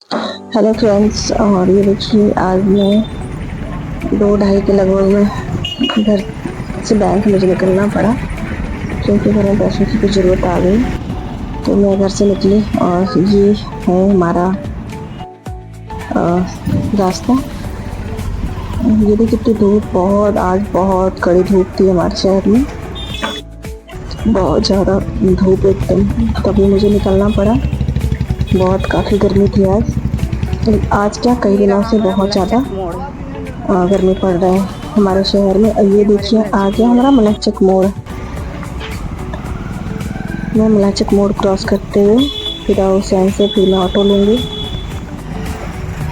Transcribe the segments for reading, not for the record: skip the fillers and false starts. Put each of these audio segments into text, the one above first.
Hello friends, और ये देखिए आज मैं 2 ढाई के लगभग में घर से बैंक मुझे निकलना पड़ा क्योंकि घर में पैसों की कुछ ज़रूरत आ गई। तो मैं घर से निकली और ये है हमारा रास्ता। ये देखिए कितनी धूप, बहुत आज बहुत कड़ी धूप थी हमारे शहर में, बहुत ज़्यादा धूप एकदम। तभी मुझे निकलना पड़ा, बहुत काफ़ी गर्मी थी आज। तो आज क्या कई दिनों से बहुत ज़्यादा गर्मी पड़ रहा है हमारे शहर में। ये देखिए आ गया हमारा मलकचक मोड़। मैं मलकचक मोड़ क्रॉस करते हुए फिदा हुसैन से फिर मैं ऑटो लूँगी।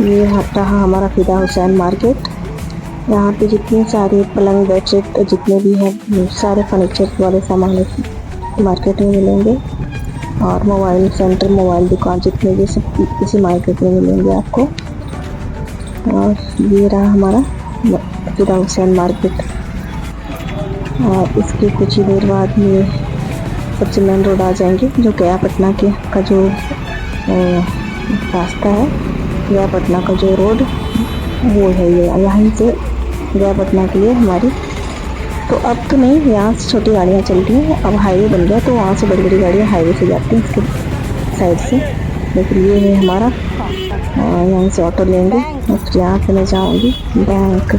ये रहा हमारा फिदा हुसैन मार्केट। यहाँ पे जितने सारे पलंग बेडशीट जितने भी हैं सारे फर्नीचर वाले सामान इस मार्केट में मिलेंगे, और मोबाइल सेंटर, मोबाइल दुकान जितने भी सब इसी मार्केट में मिलेंगे आपको। और ये रहा हमारा फिदा हुसैन मार्केट। और इसके कुछ ही देर बाद में सबसे मेन रोड आ जाएंगे, जो गया पटना के का जो रास्ता है, गया पटना का जो रोड वो है ये। यहाँ से गया पटना के लिए हमारी, तो अब तो नहीं, यहाँ से छोटी गाड़ियाँ चलती हैं, अब हाईवे बन गया तो वहाँ से बड़ी बड़ी गाड़ियाँ हाईवे से जाती हैं इसके साइड से। लेकिन ये है हमारा, यहाँ से ऑटो लेंगे और यहाँ से मैं जाऊँगी बैंक।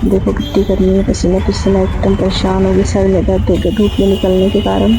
देखो कितनी गर्मी है, पसीना पसीना एकदम परेशान होगी, सर में दर्द होगा धूप में निकलने के कारण।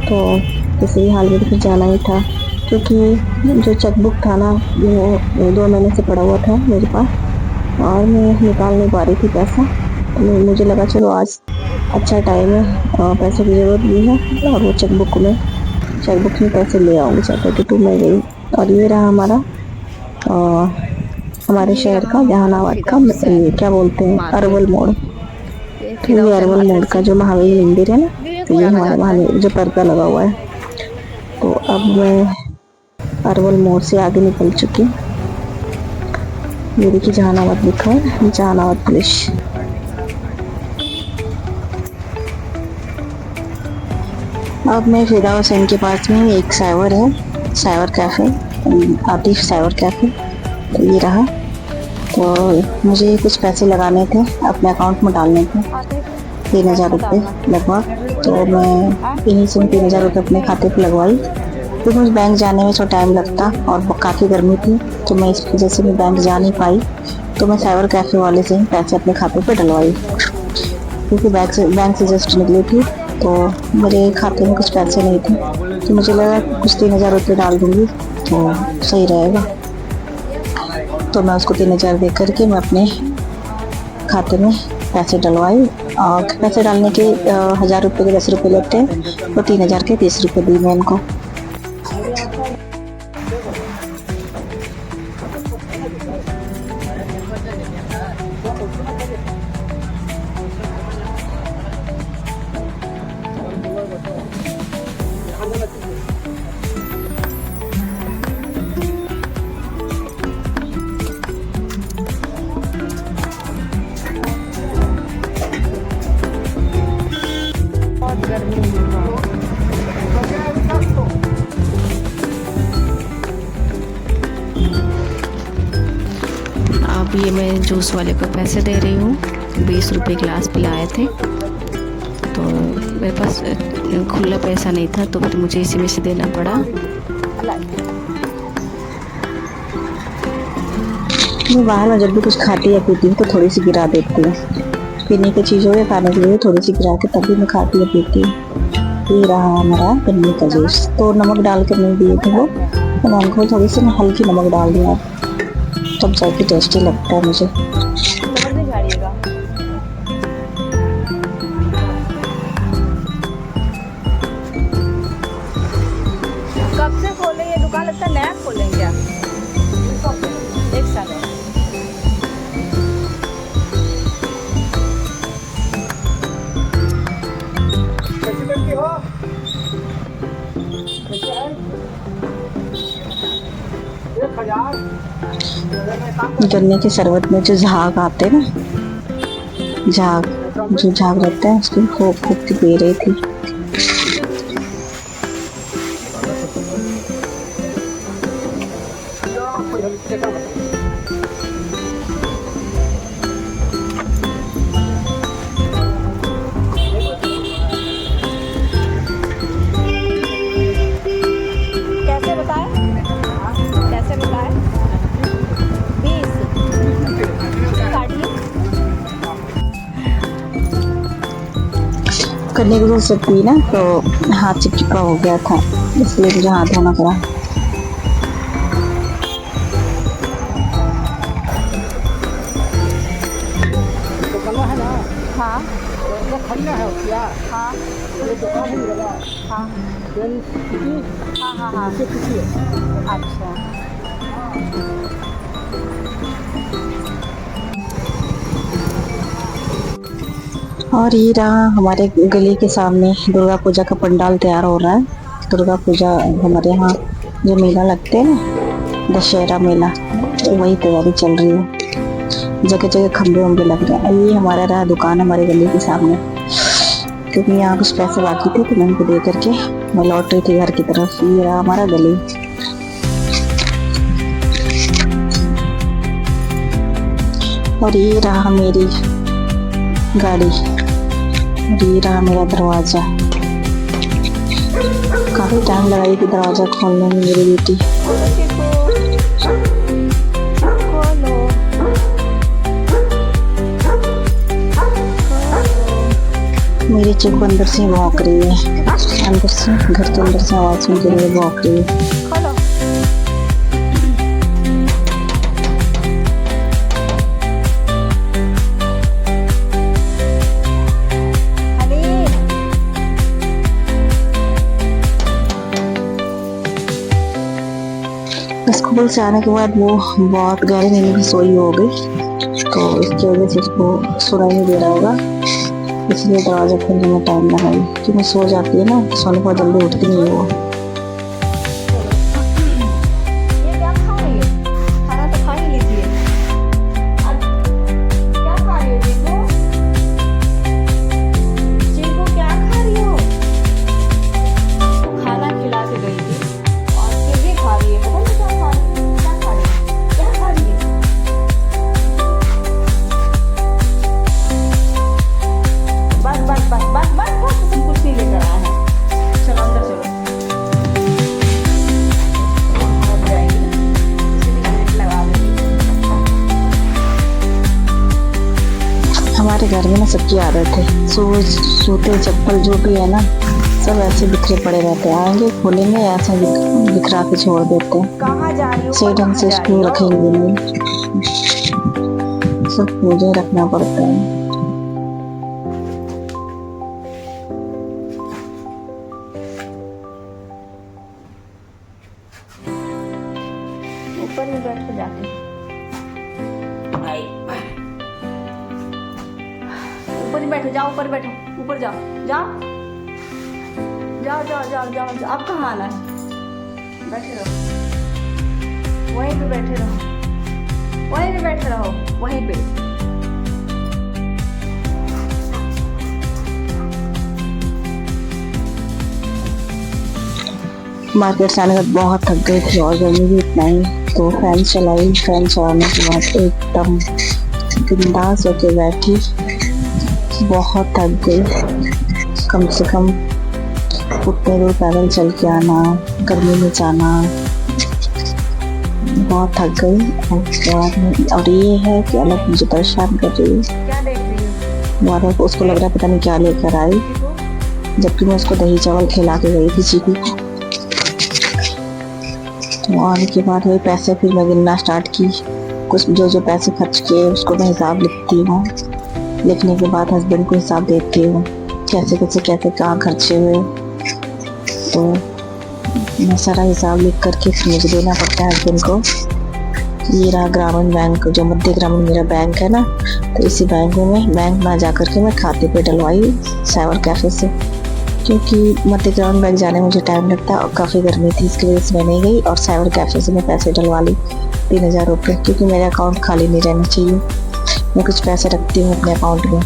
तो किसी भी हाल में फिर जाना ही था, क्योंकि जो चेकबुक था ना वो 2 महीने से पड़ा हुआ था मेरे पास और मैं निकाल नहीं पा रही थी पैसा। तो मुझे लगा चलो आज अच्छा टाइम है, पैसों की ज़रूरत भी है और वो चेकबुक में पैसे ले आऊँगी चाहते थे। तो मैं गई और ये रहा हमारा हमारे शहर का जहानाबाद का क्या बोलते हैं, अरवल मोड़। तो ये अरवल मोड़ का जो महावीर मंदिर है ना, तो ये हमारे महावीर जो पर्दा लगा हुआ है। तो अब मैं अरवल मोड़ से आगे निकल चुकी। ये देखिए जहानाबाद लिखा है, जहानाबाद पुलिस। अब मैं फिदा हुसैन के पास में एक साइबर है, cyber cafe, Atif cyber cafe. तो ये रहा। तो मुझे कुछ पैसे लगाने थे, अपने अकाउंट में डालने थे 3000 रुपये लगभग। तो मैं इन्हीं से 3000 रुपये अपने खाते पे लगवाई, क्योंकि मुझे बैंक जाने में थोड़ा टाइम लगता और काफ़ी गर्मी थी, तो मैं इस वजह से मैं बैंक जा नहीं पाई। तो मैं साइबर कैफ़े वाले से ही पैसे अपने खाते पे डलवाई, क्योंकि बैंक से जस्ट निकली थी तो मेरे खाते में कुछ पैसे नहीं थे। तो मुझे लगा कुछ 3000 रुपये डाल दूँगी तो सही रहेगा। तो मैं उसको 3000 दे करके मैं अपने खाते में पैसे डलवाई। और पैसे डालने के 1000 रुपये के 10 रुपये लेते हैं, तो 3000 के 30 रुपये दी मैं इनको। अब ये मैं जूस वाले को पैसे दे रही हूँ, 20 रुपये गिलास पिलाए थे। तो मेरे पास खुला पैसा नहीं था, तो फिर मुझे इसी में से देना पड़ा। मैं बाहर में जब भी कुछ खाती या पीती हूँ तो थोड़ी सी गिरा देती हूँ, पीने की चीज़ हो या खाने के लिए थोड़ी सी गिरा के तभी मैं खाती या पीती हूँ। ये रहा हमारा गन्ने का जूस। तो नमक डाल कर नहीं दिए थे वो, तो मैं उनको थोड़ी सी हल्की नमक डाल दिया, तब जाके टेस्टी लगता है मुझे। कब से खोले ये दुकान? लगता है नया खोलें क्या? एक साल है। गन्ने के शरबत में जो झाग आते हैं ना, झाग जो झाग रहता है उसकी खूब खूब की पी रही थी। कैसे बताए? कैसे बताए? 20 काटिए। करने की जरूरत थी ना, तो हाथ चिपचिपा हो गया था, इसलिए मुझे हाथ धोना पड़ा। हाँ खन्ना है क्या? हाँ ये दुकान ही लगा हाँ हाँ हाँ हाँ। अच्छा और ये रहा हमारे गली के सामने दुर्गा पूजा का पंडाल तैयार हो रहा है। दुर्गा पूजा हमारे यहाँ जो मेला लगते हैं ना, दशहरा मेला, तो वही तैयारी चल रही है। जगह जगह खंबे वंबे लग रहे हैं। और ये हमारा रहा दुकान हमारे गली के सामने, क्योंकि यहाँ कुछ पैसे बाकी थे तो मैं उनको दे करके मैं लौट रही थी घर की तरफ। ये रहा हमारा गली। और ये रहा मेरी गाड़ी, और ये रहा मेरा दरवाजा। काफी टाइम लगाई थी दरवाजा खोलने में मेरी बेटी। मेरी चिकू अंदर से भौंक रही है, अंदर से घर के अंदर से आवाज सुन के मेरी भौंक रही है। खोलो। स्कूल से आने के बाद वो बहुत गहरी नींद में सोई हो गई, तो इसकी वजह से उसको सुनाई नहीं दे रहा होगा, इसलिए दरवाजा खोलने में टाइम लगाई। क्योंकि सो जाती है ना, सोने को जल्दी उठती नहीं है वो। ये क्या खा रही है? खाना तो खा ही लीजिए। अब क्या खा रही हो चिंकू? चिंकू क्या खा रही हो? खाना खिला के गई थी और फिर भी खा रही है। पता नहीं क्या खा रही है? क्या खा रही है? क्या खा रही है? बस बस बस बस बस बस, तुम कुछ नहीं लेकर आया है। चलो अंदर चलो। अब जाएगी ना, इसलिए नेट लगा देगी। हमारे घर में ना सबकी आदत है, शूज जूते चप्पल जो भी है ना, सब ऐसे बिखरे पड़े रहते हैं। आएंगे खोलेंगे, ऐसे बिखरा के छोड़ देते हैं। कहाँ जा रही हो? सही ढंग से इसको रखेंगे नहीं, सब मुझे रखना पड़ता है। ऊपर में बैठ के जाके ऊपर ही बैठो। जाओ ऊपर बैठो, ऊपर जाओ जाओ जाओ जाओ जाओ जाओ जाओ। अब कहाँ आना है? बैठे रहो, वहीं पे बैठे रहो, वहीं पे बैठे रहो, वहीं पे। मार्केट से आने के बाद बहुत थक गई थी और गर्मी भी इतना ही, तो फैन चलाई। फैन चलाने के बाद एकदम बिंदास होके बैठी। बहुत थक गई, कम से कम उतने दूर पैदल चल के आना, गर्मी में जाना, बहुत थक गई। और उसके बाद में और ये है कि अलग मुझे परेशान कर रही है। क्या देख रही हो? बार बार उसको लग रहा है पता नहीं क्या लेकर आई, जबकि मैं उसको दही चावल खिला के गई थी चीकू को। तो आने के बाद वही पैसे फिर मैं गिनना स्टार्ट की। कुछ जो जो पैसे खर्च किए उसको मैं हिसाब लिखती हूँ। लिखने के बाद हस्बैंड को हिसाब देती हूँ, कैसे कैसे कैसे कहाँ खर्चे हुए। तो मैं सारा हिसाब लिख करके फिर मुझे देना पड़ता है हस्बैंड को। ये रहा ग्रामीण बैंक, जो मध्य ग्रामीण मेरा बैंक है ना, तो इसी बैंक में जा करके मैं खाते पे डलवाई साइबर कैफे से, क्योंकि मध्य ग्रामीण बैंक जाने में मुझे टाइम लगता है और काफ़ी गर्मी थी, इसकी वजह से मैं नहीं गई। और साइबर कैफे से मैं पैसे डलवा ली 3000 रुपये, क्योंकि मेरा अकाउंट खाली नहीं रहना चाहिए। मैं कुछ पैसे रखती हूँ अपने अकाउंट में,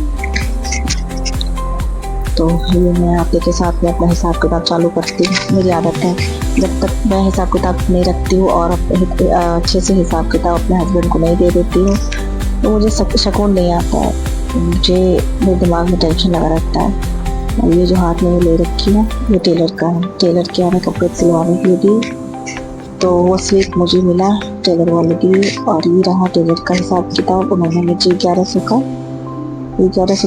तो ये मैं आपके के साथ में अपना हिसाब किताब चालू करती हूँ। मेरी आदत है, जब तक मैं हिसाब किताब नहीं रखती हूँ और अच्छे से हिसाब किताब अपने हस्बैंड को नहीं दे देती हूँ तो मुझे सुकून नहीं आता है। मुझे मेरे दिमाग में टेंशन लगा रहता है। और ये जो हाथ में ले रखी हूँ ये टेलर का है। टेलर के हमें कपड़े सिलवाने के लिए तो वो स्लिप मुझे मिला टेलर वाले की, और ये रहा टेलर का हिसाब किताब। उन्होंने मुझे 1100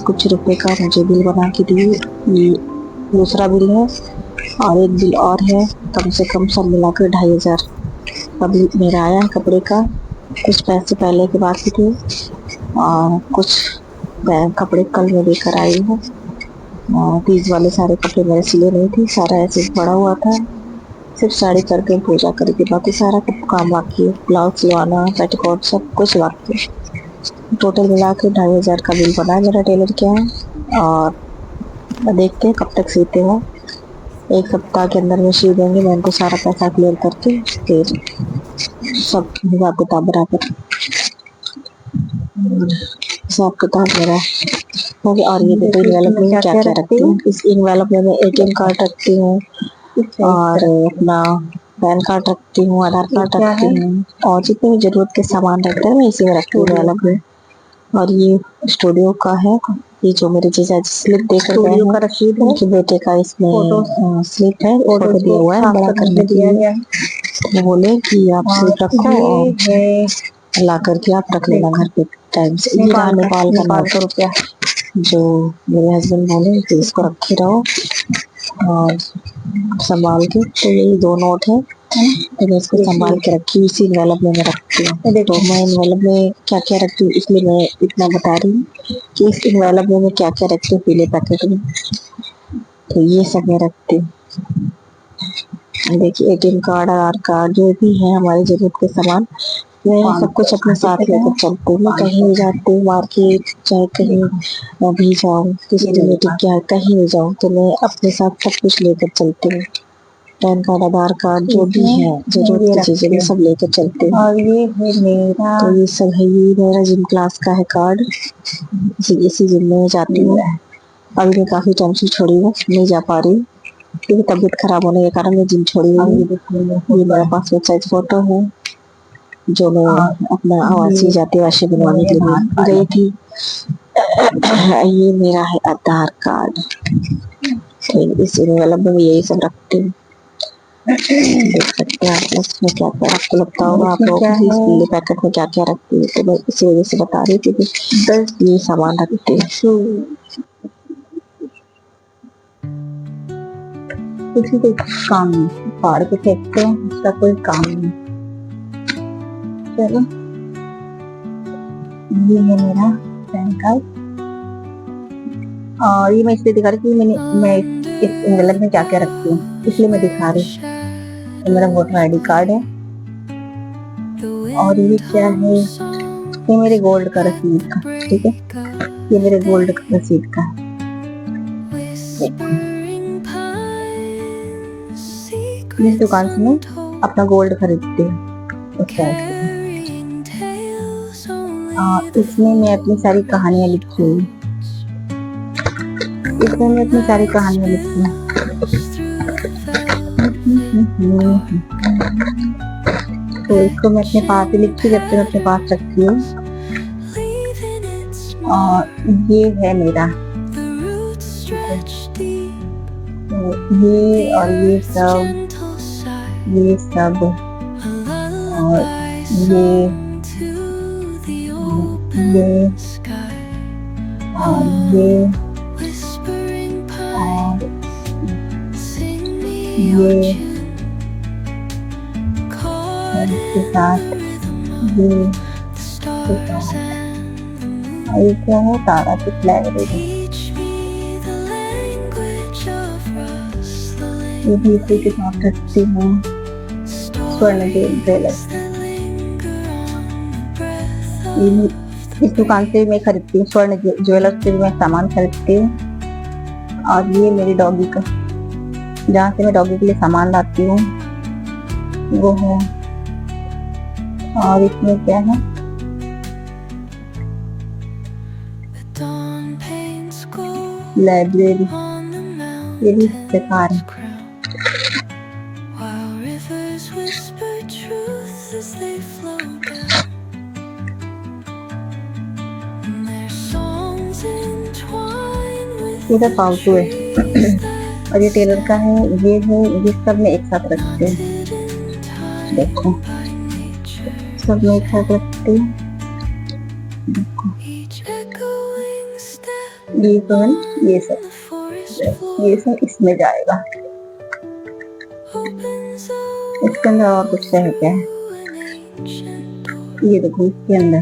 कुछ रुपए का मुझे बिल बना के दिए। ये दूसरा बिल है और एक बिल और है, कम से कम सब मिलाकर 2500 का बिल मेरा आया है कपड़े का। कुछ पैसे पहले के बाकी थे और कुछ कपड़े कल मैं लेकर आई हूँ। तीज वाले सारे कपड़े मेरे सिले नहीं थे, सारा ऐसे पड़ा हुआ था। सिर्फ साड़ी करके पूजा करके बाकी सारा काम बाकी है। ब्लाउज सिलवाना, पेटीकोट सब कुछ बाकी है। टोटल मिला के 2500 का बिल बना है मेरा टेलर के यहाँ। और देखते हैं कब तक सीते हो। एक सप्ताह के अंदर में सी देंगे। मैं उनको सारा पैसा क्लियर करके फिर सब हिसाब किताब बराबर हिसाब किताब मेरा हो गया। और ये देखो इन्वेलप में क्या क्या रखती हूँ। इस इन्वेलप में मैं ATM कार्ड रखती हूँ और अपना पैन कार्ड रखती हूँ, आधार कार्ड रखती हूँ और जितने भी जरूरत के सामान रहते हैं मैं इसी में रखती हूँ इन्वेलप में। और ये स्टूडियो का है, ये जो मेरे जीजा जी स्लिप देकर गए हैं, उनके बेटे का इसमें स्लिप है, फोटो दिया हुआ है बड़ा करने के लिए। वो बोले कि आप स्लिप रखो और ला करके आप रख लेना घर पे टाइम से। ये रहा नेपाल का 900 रुपया जो मेरे हस्बैंड बोले कि इसको रखे रहो और संभाल के। तो यही 2 नोट है तो मैं इसको संभाल के रखी, इसी इन्वेलप में मैं रखती हूँ। तो मैं इन्वेलप में क्या क्या रखती हूँ इसलिए मैं इतना बता रही हूँ कि इस इन्वेलप में मैं क्या क्या रखती हूँ पीले पैकेट में। तो ये सब मैं रखती हूँ। देखिए ATM कार्ड, आधार कार्ड, जो भी है हमारी जरूरत के सामान मैं सब कुछ अपने साथ लेकर चलती हूँ। मैं कहीं भी जाती हूँ मार्केट, चाहे कहीं भी जाऊँ, किसी रिलेटिव के यहाँ कहीं भी जाऊँ तो मैं अपने साथ सब कुछ लेकर चलती हूँ। पैन कार्ड, आधार कार्ड, जो भी है जरूरत की चीजें मैं सब लेकर चलती हूँ। और ये है मेरा, तो ये सब है, ये मेरा जिम क्लास का है कार्ड। इसी जिम में जाती हूँ। अभी मैं काफी टाइम से छोड़ी हूँ, नहीं जा पा रही क्योंकि तबीयत खराब होने के कारण मैं जिम छोड़ी हुई हूँ। ये मेरा पासपोर्ट साइज फोटो है जो मैं अपना आवासीय जाति वासी बनवाने के लिए गई थी। ये मेरा है आधार कार्ड। तो इस इन्वेलप में यही सब रखती हूँ। देख सकते हैं आप इसमें क्या क्या आपको लगता होगा आप लोगों को इस पीले पैकेट में क्या क्या रखती है। तो मैं इसी वजह से बता रही थी कि ये सामान रखती है। किसी को काम नहीं, फाड़ के फेंकते हैं, उसका कोई काम नहीं। चलो ये है मेरा पैन कार्ड और ये मैं इसलिए दिखा रही थी मैं इस इन्वेलप में क्या क्या रखती हूँ इसलिए मैं दिखा रही हूँ। ये मेरा वोटर ID कार्ड है और ये क्या है, ये मेरे गोल्ड का रसीद का, ठीक है, ये मेरे गोल्ड का रसीद का है। इस दुकान से मैं अपना गोल्ड खरीदती हूँ। इसमें मैं अपनी सारी कहानियां लिखी हूँ, इसमें मैं अपनी सारी कहानियां लिखती हूँ। तो इसको मैं अपने पास ही लिखती हूँ, जब तक अपने पास रखती हूँ। और ये है मेरा, ये और ये सब और ये और ये इसके साथ ये क्या है, तारा की लाइब्रेरी, ये भी इसी के साथ रखती हूँ। स्वर्ण ज्वेलर्स, इस दुकान से मैं खरीदती हूँ, स्वर्ण ज्वेलर्स से भी मैं सामान खरीदती हूँ। और ये मेरी डॉगी का, जहाँ से मैं डॉगी के लिए सामान लाती हूँ वो है। और इसमें क्या है, लाइब्रेरी, ये भी बेकार है। While rivers whisper truth as they flow down, and their songs entwine with ये तो फालतू है और ये टेलर का है, ये है, ये सब में एक साथ रखते हैं। hidden time देखो by nature, सब में एक साथ रखते हैं। each echoing step ये तो है, ये on सब the forest floor ये सब इसमें जाएगा। opens इसके अंदर और कुछ है क्या है? an ancient door. ये देखो इसके अंदर,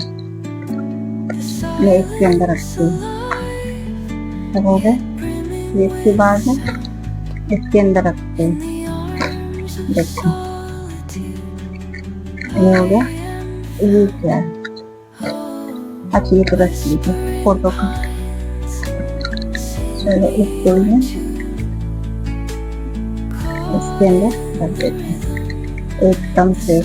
The मैं इसके अंदर रखती हूँ। alive, सब हो गए। brimming ये इसके बाद है, इसके अंदर रखते हैं। the arms of देखो solitude. ये हो गया। ये क्या है? अच्छा ये तो रख लीजिए फोटो का। चलो इसको भी इसके अंदर रख देते हैं एकदम से।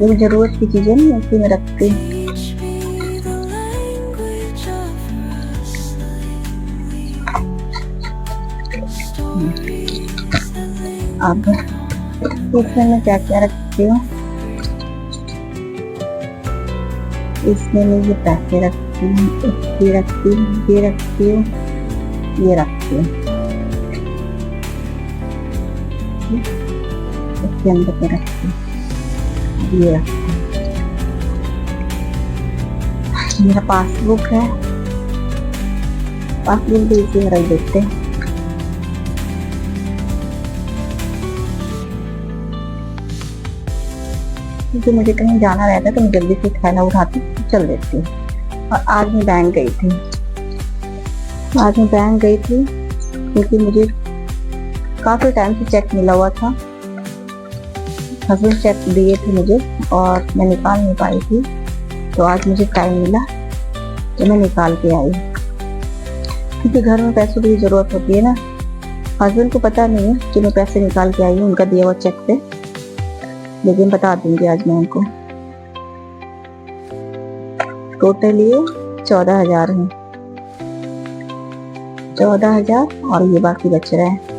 ये जरूरत की चीजें नहीं इसी में रखते हैं। Teach me the language of rustling stories that linger. अब इसमें मैं क्या क्या रखती हूँ? इसमें मैं ये पैसे रखती हूँ, ये रखती हूँ, ये रखती हूँ, ये रखती हूँ। इसके अंदर मैं रखती हूँ, ये रखती हूँ। मेरा पासबुक है, पासबुक भी इसी में रख देते हैं। क्योंकि मुझे कहीं जाना रहता है तो मैं जल्दी से थैला उठाती चल देती हूँ। और आज मैं बैंक गई थी, क्योंकि मुझे काफी टाइम से चेक मिला हुआ था। हस्बैंड चेक दिए थे मुझे और मैं निकाल नहीं पाई थी, तो आज मुझे टाइम मिला तो मैं निकाल के आई। क्योंकि घर में पैसों की जरूरत होती है ना। हस्बैंड को पता नहीं है कि मैं पैसे निकाल के आई हूँ उनका दिया हुआ चेक पे, लेकिन बता दूंगी आज मैं उनको। टोटल ये 14,000 है, 14,000 और ये बाकी बच रहा है।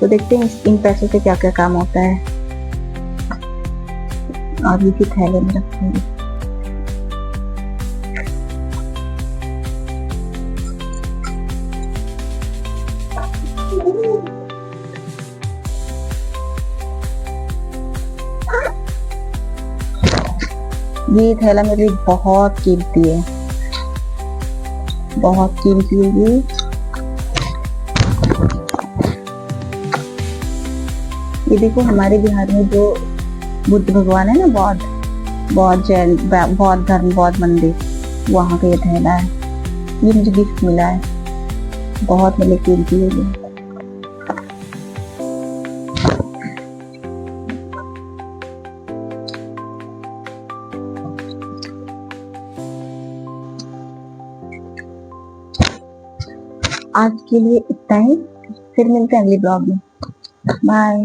तो देखते हैं इन पैसों से क्या क्या काम होता है। और इसी थैले में रखूंगी। ये थैला मेरे लिए बहुत कीमती है, बहुत कीमती है ये। ये देखो हमारे बिहार में जो बुद्ध भगवान है ना, बौद्ध जैन बौद्ध धर्म बौद्ध मंदिर, वहाँ का ये थैला है। ये मुझे गिफ्ट मिला है, बहुत मेरे लिए कीमती है ये। आज के लिए इतना ही, फिर मिलते हैं अगले ब्लॉग में। बाय।